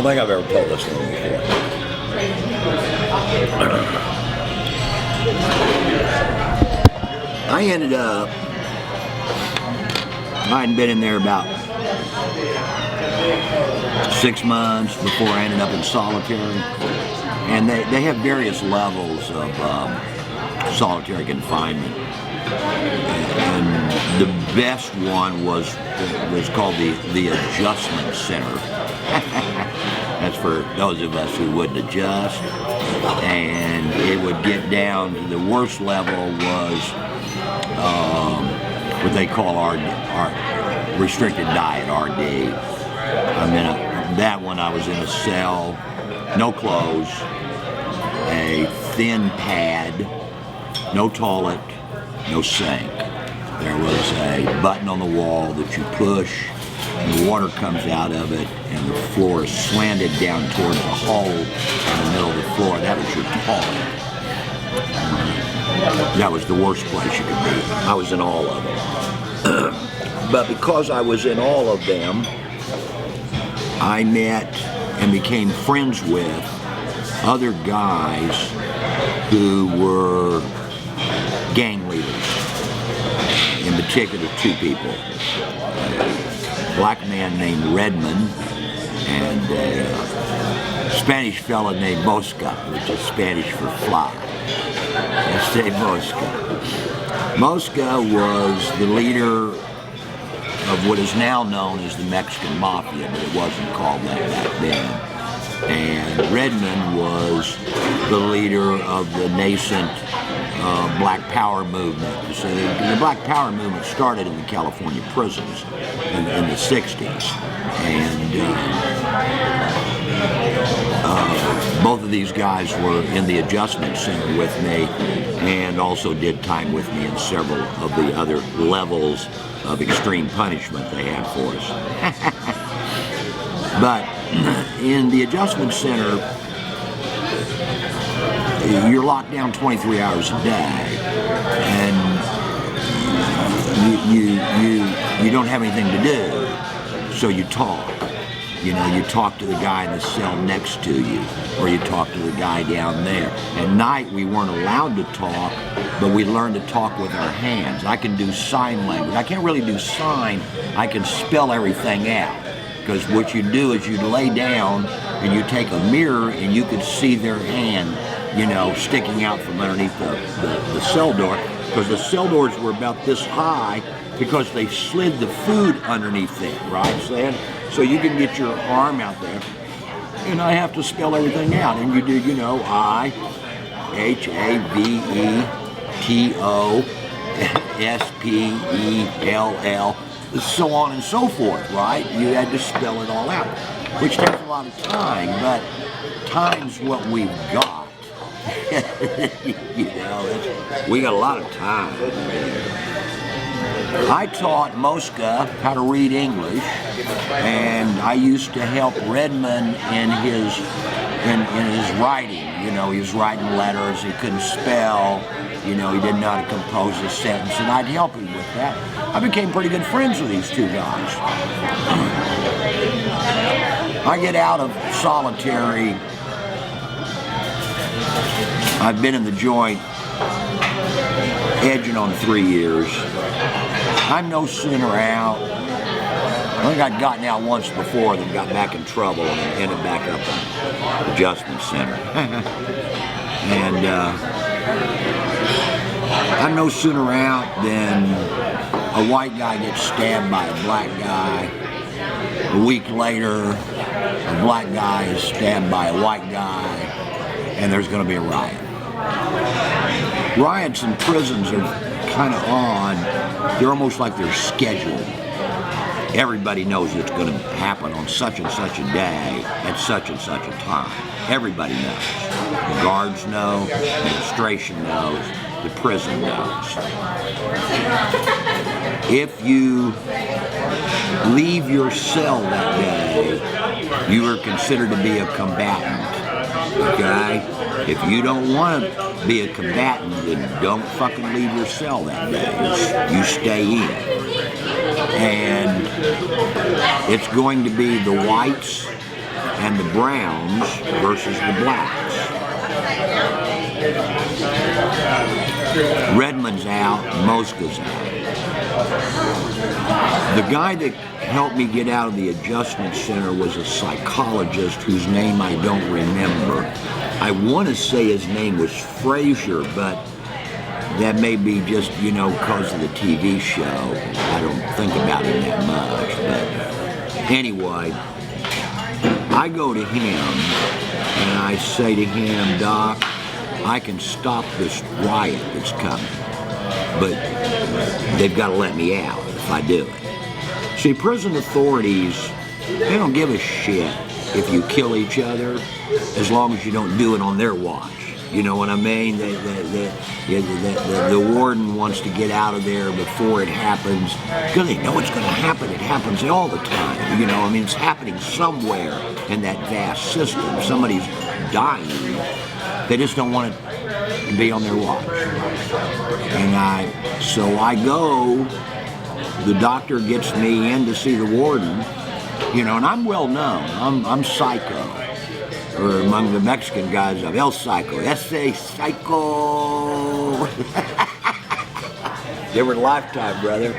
don't think I've ever told this one before. I ended up, I hadn't been in there about 6 months before I ended up in solitary. And they have various levels of solitary confinement. And the best one was called the Adjustment Center. That's for those of us who wouldn't adjust. And it would get down to the worst level was what they call our restricted diet, RD. That one I was in a cell, no clothes, a thin pad, no toilet, no sink. There was a button on the wall that you push, and the water comes out of it, and the floor is slanted down towards a hole in the middle of the floor. That was your toilet. That was the worst place you could be. I was in all of them. But because I was in all of them, I met and became friends with other guys who were gang leaders. In particular, 2 people. A black man named Redmond and a Spanish fella named Mosca, which is Spanish for fly. Let's say Mosca. Mosca was the leader of what is now known as the Mexican Mafia, but it wasn't called that back then. And Redmond was the leader of the nascent Black Power movement. So the Black Power movement started in the California prisons in the 60s. And both of these guys were in the Adjustment Center with me and also did time with me in several of the other levels of extreme punishment they had for us. But in the Adjustment Center, you're locked down 23 hours a day, and you don't have anything to do, so you talk. You know, you talk to the guy in the cell next to you, or you talk to the guy down there. At night, we weren't allowed to talk, but we learned to talk with our hands. I can do sign language. I can't really do sign. I can spell everything out. Because what you do is you lay down and you take a mirror and you could see their hand, you know, sticking out from underneath the cell door. Because the cell doors were about this high because they slid the food underneath there, right? So you can get your arm out there. And I have to spell everything out. And you do, you know, IHAVETOSPELL, so on and so forth, right? You had to spell it all out, which takes a lot of time, but time's what we've got. You know, we got a lot of time. I taught Mosca how to read English, and I used to help Redmond in his writing. You know, he was writing letters, he couldn't spell, you know, he didn't know how to compose a sentence, and I'd help him with that. I became pretty good friends with these 2 guys. I get out of solitary. I've been in the joint edging on 3 years. I'm no sooner out. I think I'd gotten out once before, then got back in trouble and ended back up in the Adjustment Center. And I'm no sooner out than a white guy gets stabbed by a black guy. A week later, a black guy is stabbed by a white guy, and there's going to be a riot. Riots in prisons are kind of odd. They're almost like they're scheduled. Everybody knows it's going to happen on such and such a day at such and such a time. Everybody knows. The guards know, the administration knows, the prison knows. If you leave your cell that day, you are considered to be a combatant. Okay? If you don't want to be a combatant, then don't fucking leave your cell that day. You stay in. And it's going to be the whites and the Browns versus the Blacks. Redmond's out, Mosca's out. The guy that helped me get out of the adjustment center was a psychologist whose name I don't remember. I want to say his name was Frazier, but that may be just, because of the TV show. I don't think about him that much. But anyway, I go to him and I say to him, Doc, I can stop this riot that's coming, but they've got to let me out if I do it. See, prison authorities, they don't give a shit if you kill each other as long as you don't do it on their watch. You know what I mean? The warden wants to get out of there before it happens because they know it's going to happen. It happens all the time. It's happening somewhere in that vast system. Somebody's dying. They just don't want it to be on their watch. So I go. The doctor gets me in to see the warden, and I'm well known. I'm Psycho, or among the Mexican guys, I'm El Psycho, S.A. Psycho. Different lifetime, brother.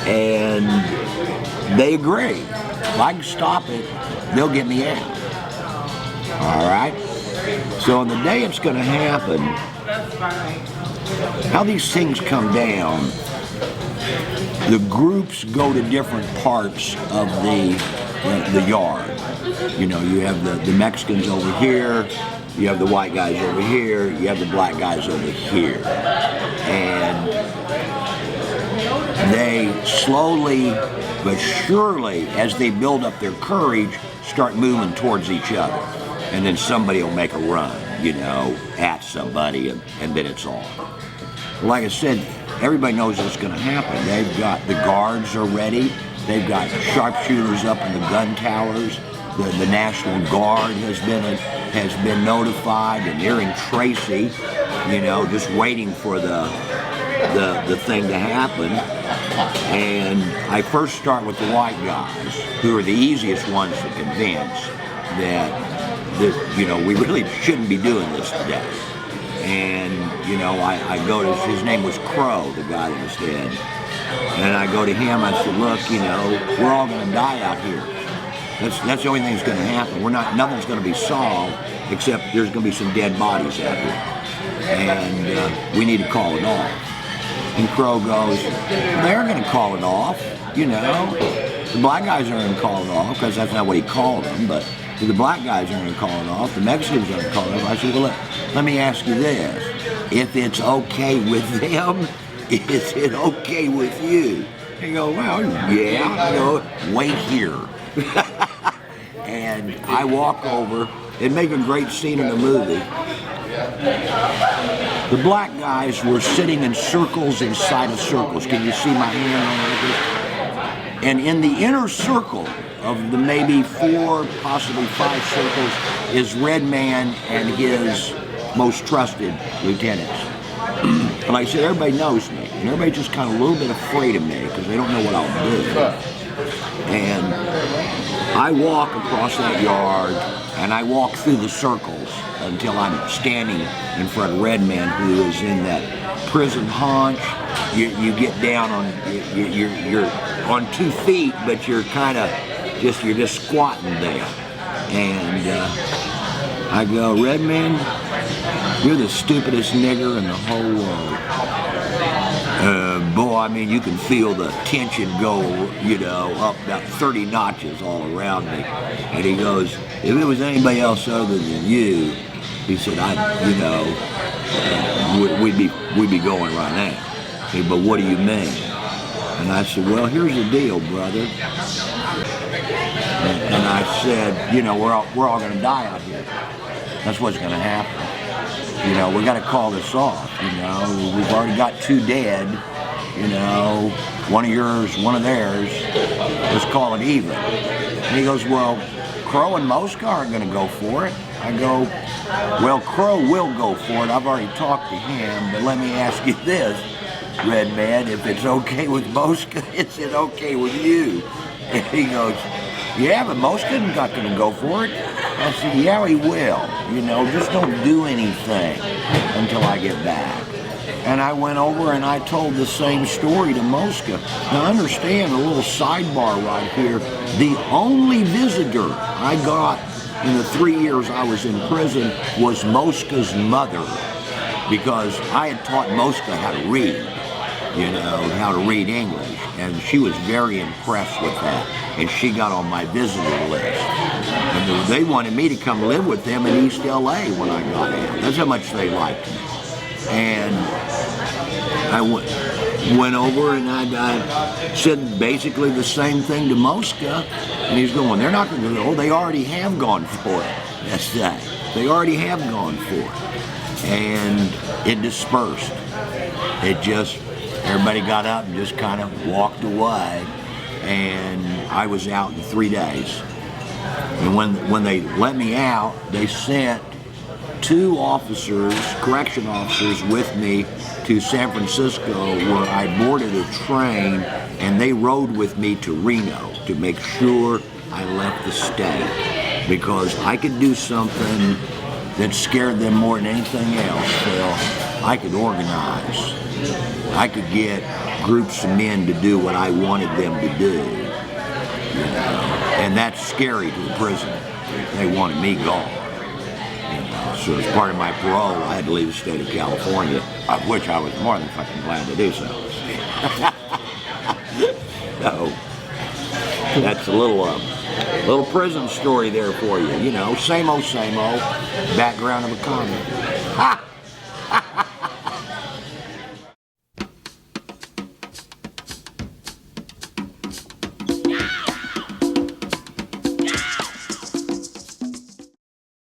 And they agree. If I can stop it, they'll get me out. All right? So on the day it's going to happen, how these things come down, the groups go to different parts of the yard. You have the Mexicans over here, you have the white guys over here, you have the black guys over here. And they slowly but surely, as they build up their courage, start moving towards each other. And then somebody will make a run, at somebody, and then it's on. Like I said, everybody knows what's going to happen. They've got the guards are ready. They've got sharpshooters up in the gun towers. The National Guard has been notified, and they're in Tracy, just waiting for the thing to happen. And I first start with the white guys, who are the easiest ones to convince that we really shouldn't be doing this today. And, I go to, his name was Crow, the guy that was dead. And I go to him, I said, look, we're all going to die out here. That's the only thing that's going to happen. Nothing's going to be solved, except there's going to be some dead bodies out here. And we need to call it off. And Crow goes, they're going to call it off, The black guys aren't going to call it off, because that's not what he called them, but the black guys aren't going to call it off. The Mexicans aren't going to call it off. I said, well, let me ask you this. If it's okay with them, is it okay with you? He goes, well, yeah. I go, wait here. And I walk over. It'd make a great scene in a movie. The black guys were sitting in circles inside of circles. Can you see my hand on it? And in the inner circle of the maybe 4, possibly 5 circles is Redman and his most trusted lieutenants. And like I said, everybody knows me, and everybody's just kind of a little bit afraid of me because they don't know what I'll do. And I walk across that yard, and I walk through the circles until I'm standing in front of Redman, who is in that prison haunch. You get down on, you're on 2 feet, but you're kind of you're just squatting there. And I go, Redman, you're the stupidest nigger in the whole world. Boy, you can feel the tension go, up about 30 notches all around me. And he goes, if it was anybody else other than you, he said, we'd be going right now. He said, but what do you mean? And I said, well, here's the deal, brother. And I said, we're all going to die out here. That's what's going to happen. We got to call this off. We've already got 2 dead. One of yours, one of theirs. Let's call it even. And he goes, well, Crow and Mosca aren't going to go for it. I go, well, Crow will go for it. I've already talked to him. But let me ask you this, Redman, if it's okay with Mosca, is it okay with you? And he goes, Yeah, but Mosca's not going to go for it. I said, yeah, he will. You know, just don't do anything until I get back. And I went over and I told the same story to Mosca. Now understand, a little sidebar right here, the only visitor I got in the 3 years I was in prison was Mosca's mother, because I had taught Mosca how to read, you know, how to read English, and she was very impressed with that, and she got on my visitor list. And they wanted me to come live with them in East LA when I got out. That's how much they liked me. And I went over and I said basically the same thing to Mosca, and he's going, they're not going to go, they already have gone for it. That's that. They already have gone for it. And it dispersed. It just, everybody got up and just kind of walked away, and I was out in 3 days. And when they let me out, they sent 2 officers, correction officers, with me to San Francisco, where I boarded a train, and they rode with me to Reno to make sure I left the state, because I could do something that scared them more than anything else. Phil, I could organize. I could get groups of men to do what I wanted them to do, you know, and that's scary to the prison. They wanted me gone. So as part of my parole, I had to leave the state of California, of which I was more than fucking glad to do so. So that's a little prison story there for you. You know, same old background of a comic.